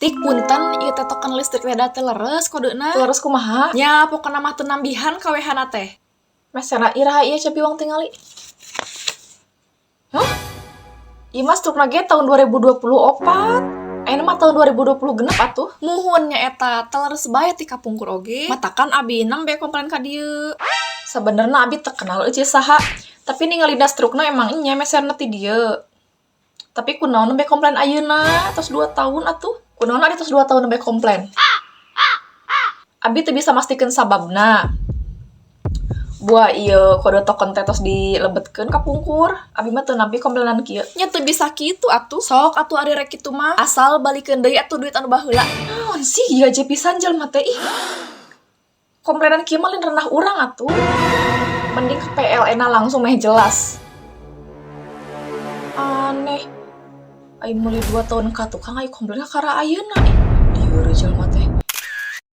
Tik punten ieu teh token listrik teh da teu leres kodena. Terus kumaha? Nya pokona mah teu nambihan kawehana teh. Mesena iraha ieu cepi wong tingali. Hah? Ieu mah strukna ge tahun 2024. Ayeuna mah tahun 2020 genep atuh. Muhun nya eta teu leres bae ti kapungkur oge. Matakan abi nembe komplain ka dieu. Sebenarnya abi terkenal eueuh saha, tapi ningalina strukna emang nya meserna ti dieu. Tapi kunaon nembe komplain ayeuna tos 2 tahun atuh. Kunaon adi tos 2 tahun nembe komplain. Abi teu bisa mastikeun sababna. Buah ieu kode token teh tos dilebetkeun ka pungkur. Abi mah teu nampi komplainan kieu. Nya teu bisa kitu atuh. Sok atuh ari rek kitu mah asal balikeun deui atuh duit anu baheula. Naon sih ieu aja pisan jelema teh ih. Komplainan kieu mah lain renah urang atuh. Mending ke PLN langsung meh jelas. Aneh. Aing meuli 2 tahun ka tukang aya komplain ka kara ayeuna. Dieu jelema teh.